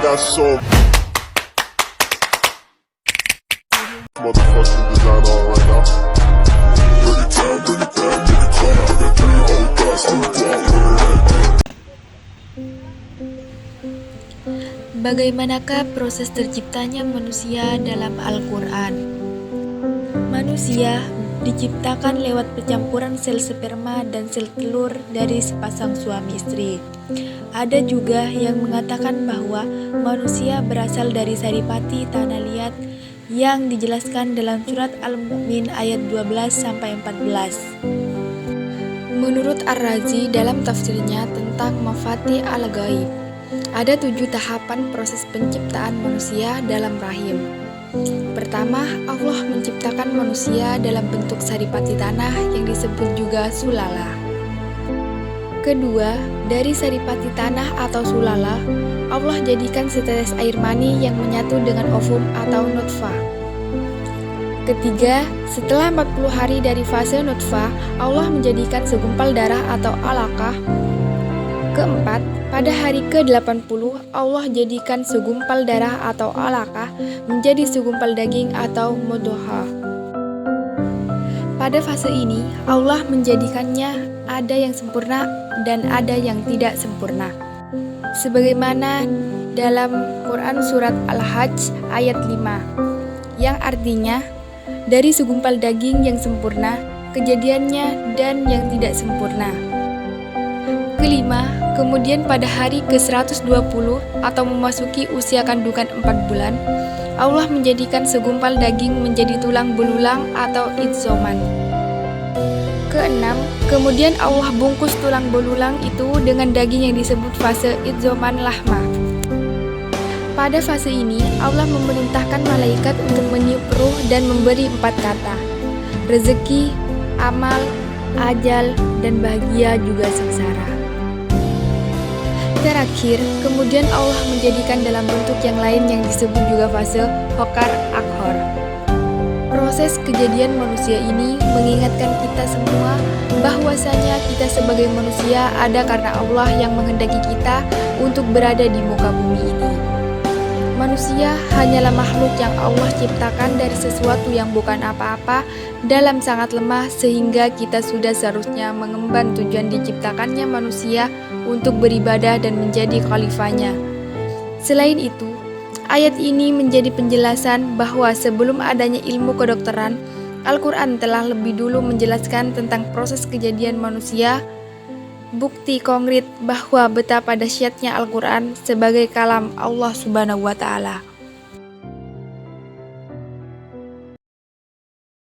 got so motherfucking design on right now. Bring it down, bring it down, bring it down. I got 3 old guys on the block. Bagaimanakah proses terciptanya manusia dalam Al-Quran? Manusia diciptakan lewat percampuran sel sperma dan sel telur dari sepasang suami istri. Ada juga yang mengatakan bahwa manusia berasal dari saripati tanah liat yang dijelaskan dalam surat Al-Mu'min ayat 12-14. Menurut Ar-Razi dalam tafsirnya tentang Mafatih Al-Ghaib, ada 7 tahapan proses penciptaan manusia dalam rahim. Pertama, Allah menciptakan manusia dalam bentuk saripati tanah yang disebut juga sulala. Kedua, dari saripati tanah atau sulala, Allah jadikan setetes air mani yang menyatu dengan ovum atau nutfah. Ketiga, setelah 40 hari dari fase nutfah, Allah menjadikan segumpal darah atau alaqah. Keempat, pada hari ke-80, Allah jadikan segumpal darah atau alaqah menjadi segumpal daging atau mudghah. Pada fase ini, Allah menjadikannya ada yang sempurna dan ada yang tidak sempurna. Sebagaimana dalam Quran surat Al-Hajj ayat 5, yang artinya, dari segumpal daging yang sempurna, kejadiannya dan yang tidak sempurna. Kelima, kemudian pada hari ke-120 atau memasuki usia kandungan 4 bulan, Allah menjadikan segumpal daging menjadi tulang belulang atau idzoman. Keenam, kemudian Allah bungkus tulang belulang itu dengan daging yang disebut fase idzoman lahma. Pada fase ini, Allah memerintahkan malaikat untuk meniup ruh dan memberi 4 kata: rezeki, amal, ajal, dan bahagia juga sengsara. Terakhir, kemudian Allah menjadikan dalam bentuk yang lain yang disebut juga fase Hokar Akhor. Proses kejadian manusia ini mengingatkan kita semua bahwasanya kita sebagai manusia ada karena Allah yang menghendaki kita untuk berada di muka bumi ini. Manusia hanyalah makhluk yang Allah ciptakan dari sesuatu yang bukan apa-apa dalam sangat lemah, sehingga kita sudah seharusnya mengemban tujuan diciptakannya manusia untuk beribadah dan menjadi khalifahnya. Selain itu, ayat ini menjadi penjelasan bahwa sebelum adanya ilmu kedokteran, Al-Quran telah lebih dulu menjelaskan tentang proses kejadian manusia, bukti konkret bahwa betapa dahsyatnya Al-Quran sebagai kalam Allah Subhanahu wa Ta'ala.